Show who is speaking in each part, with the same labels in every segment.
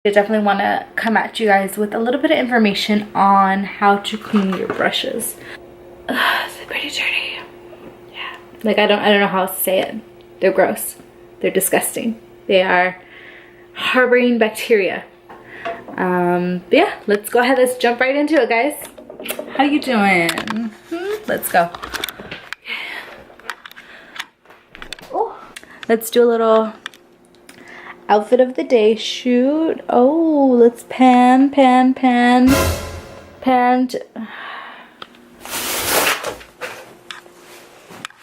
Speaker 1: I definitely want to come at you guys with a little bit of information on how to clean your brushes. It's pretty dirty. Yeah. Like I don't know how else to say it. They're gross. They're disgusting. They are harboring bacteria. But yeah, let's go ahead. Let's jump right into it, guys. How you doing? Let's go. Oh, let's do a little outfit of the day shoot. Oh, let's pan. I don't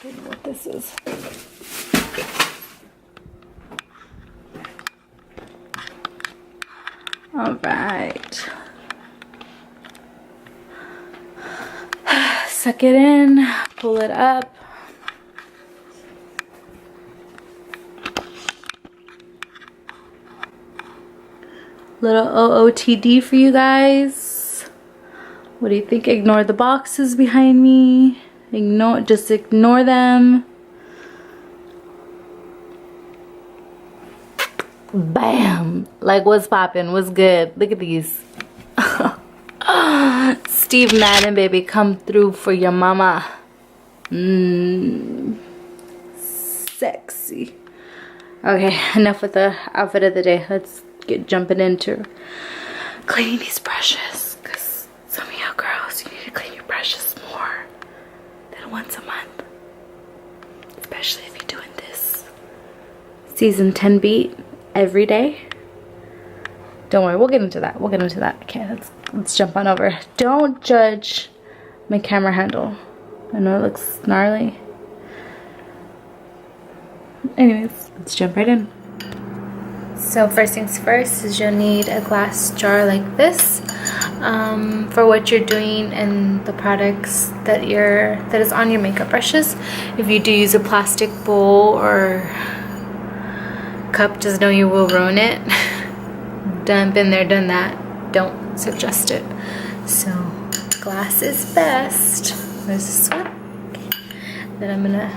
Speaker 1: know what this is. All right. Suck it in, pull it up. Little OOTD for you guys. What do you think? Ignore the boxes behind me. Just ignore them. Bam! Like what's poppin'? What's good? Look at these. Steve Madden, baby, come through for your mama. Sexy. Okay, enough with the outfit of the day. Let's get jumping into cleaning these brushes, because some of y'all girls, you need to clean your brushes more than once a month, especially if you're doing this season 10 beat every day. Don't worry, we'll get into that. Okay, let's jump on over. Don't judge my camera handle. I know it looks gnarly. Anyways, let's jump right in. So first things first is you'll need a glass jar like this for what you're doing and the products that is on your makeup brushes. If you do use a plastic bowl or cup, just know you will ruin it. Been there, done that. Don't suggest it. So glass is best. There's this one. Okay. Then I'm gonna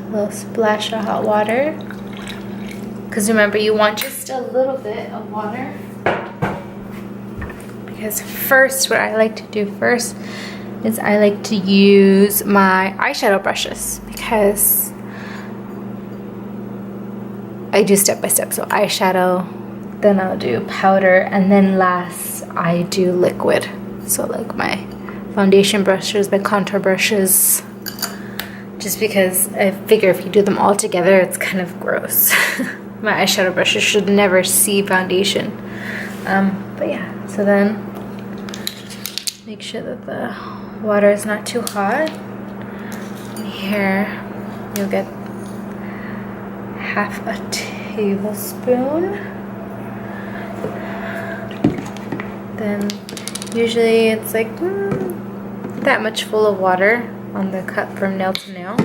Speaker 1: little splash of hot water, because remember, you want just a little bit of water, because first, what I like to do first is I like to use my eyeshadow brushes, because I do step by step. So eyeshadow, then I'll do powder, and then last I do liquid. So like my foundation brushes, my contour brushes, just because I figure if you do them all together, it's kind of gross. My eyeshadow brushes should never see foundation. But yeah, so then make sure that the water is not too hot. And here you'll get half a tablespoon. Then usually it's like that much full of water on the cup from nail to nail.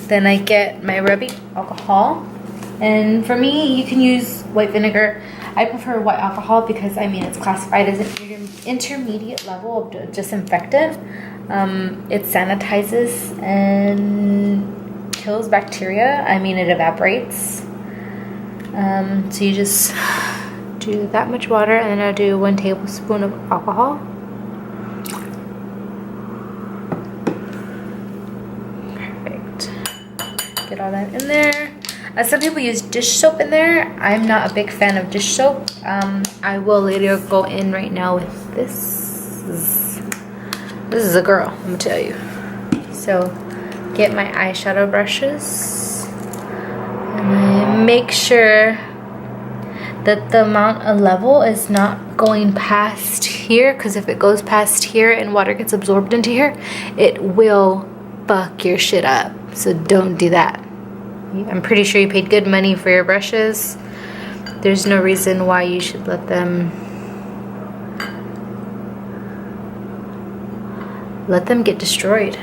Speaker 1: Then I get my rubbing alcohol, and for me you can use white vinegar. I prefer white alcohol because I mean it's classified as an intermediate level of disinfectant. It sanitizes and kills bacteria. I mean it evaporates. So you just do that much water, and then I'll do 1 tablespoon of alcohol. Get all that in there. Some people use dish soap in there. I'm not a big fan of dish soap. I will later go in right now with this. This is a girl, I'm gonna tell you. So get my eyeshadow brushes, and I make sure that the amount of level is not going past here, because if it goes past here and water gets absorbed into here, it will fuck your shit up. So don't do that. I'm pretty sure you paid good money for your brushes. There's no reason why you should let them get destroyed.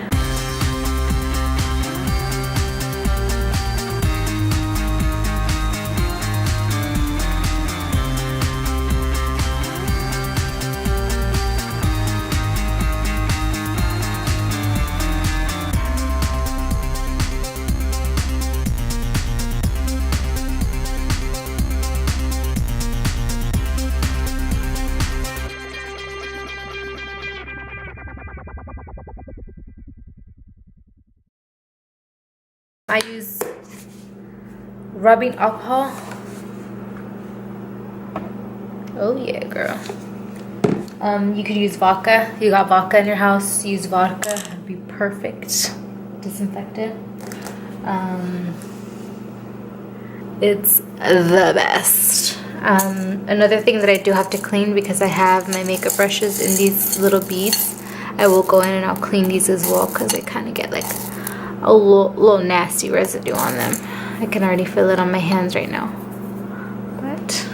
Speaker 1: I use rubbing alcohol. Oh yeah, girl. You could use vodka. You got vodka in your house, use vodka. It'd be perfect. Disinfectant. It's the best. Another thing that I do have to clean, because I have my makeup brushes in these little beads, I will go in and I'll clean these as well, because they kind of get like a little nasty residue on them. I can already feel it on my hands right now. But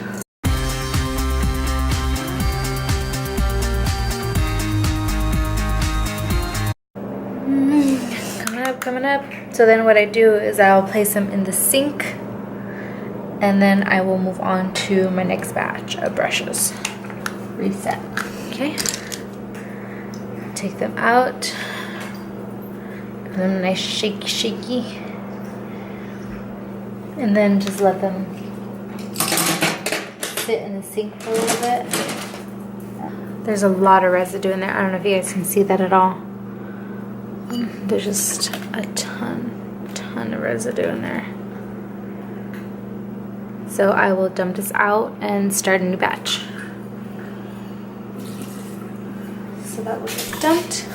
Speaker 1: coming up. So then what I do is I'll place them in the sink, and then I will move on to my next batch of brushes. Reset. Okay. Take them out. Give them a nice shaky. And then just let them sit in the sink for a little bit. There's a lot of residue in there. I don't know if you guys can see that at all. There's just a ton of residue in there. So I will dump this out and start a new batch. So that will get dumped.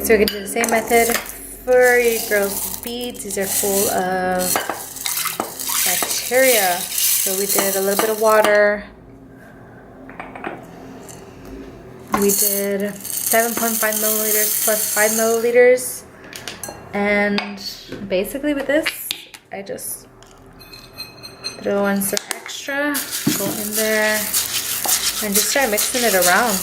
Speaker 1: Alright, so we're gonna do the same method for your girls' beads. These are full of bacteria. So we did a little bit of water. We did 7.5 milliliters plus 5 milliliters. And basically with this, I just throw in some extra, go in there, and just start mixing it around.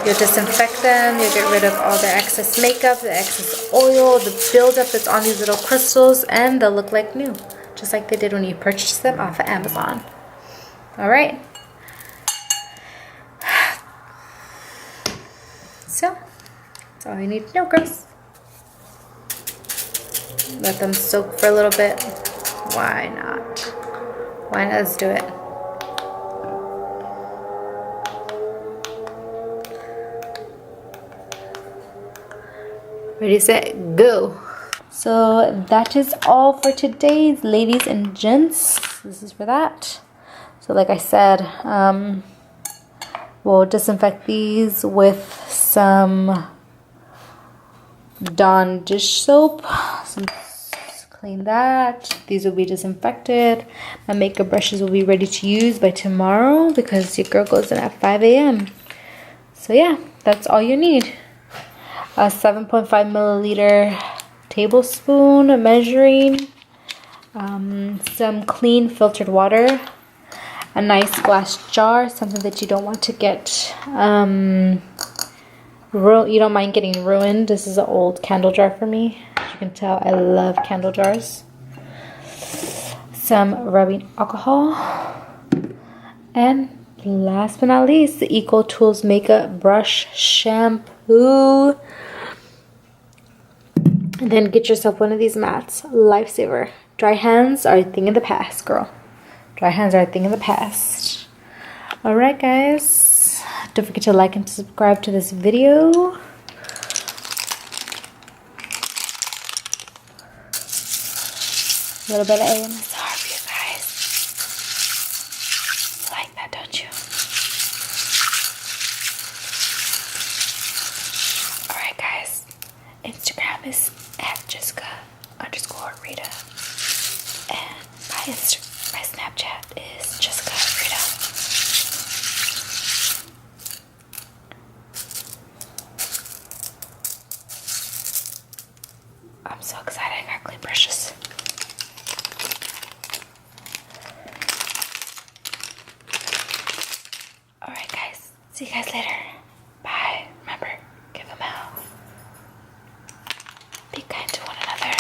Speaker 1: You'll disinfect them, you'll get rid of all the excess makeup, the excess oil, the buildup that's on these little crystals, and they'll look like new, just like they did when you purchased them off of Amazon. Alright. So, that's all you need to know, girls. Let them soak for a little bit. Why not? Why not? Let's do it. Ready, set, go. So that is all for today, ladies and gents. This is for that. So like I said, we'll disinfect these with some Dawn dish soap. Clean that. These will be disinfected. My makeup brushes will be ready to use by tomorrow because your girl goes in at 5 a.m. So yeah, that's all you need. A 7.5 milliliter tablespoon measuring, some clean filtered water, a nice glass jar, something that you don't want to get you don't mind getting ruined. This is an old candle jar for me. As you can tell, I love candle jars. Some rubbing alcohol, and last but not least, the Ecotools makeup brush shampoo. And then get yourself one of these mats. Lifesaver. Dry hands are a thing of the past, girl. Dry hands are a thing of the past. Alright, guys. Don't forget to like and subscribe to this video. A little bit of ASMR for you guys. You like that, don't you? Alright, guys. Instagram is @Jessica_Rita, and my Snapchat is Jessica Rita. I'm so excited, I got clean brushes. Alright guys, see you guys later. Bye. Remember, give them out. Be kind to one another.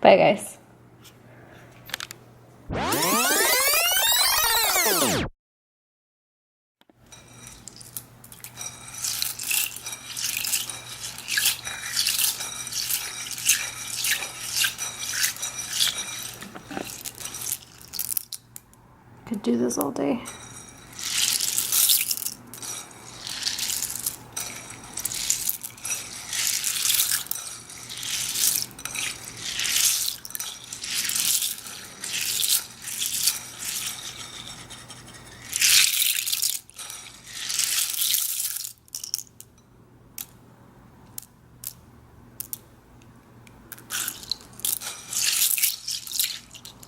Speaker 1: Bye, guys. Could do this all day.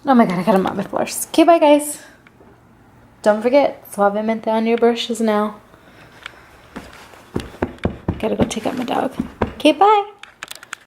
Speaker 1: Oh my god, I gotta mop my floors. Okay, bye guys. Don't forget, suavemente on your brushes now. Gotta go take out my dog. Okay, bye.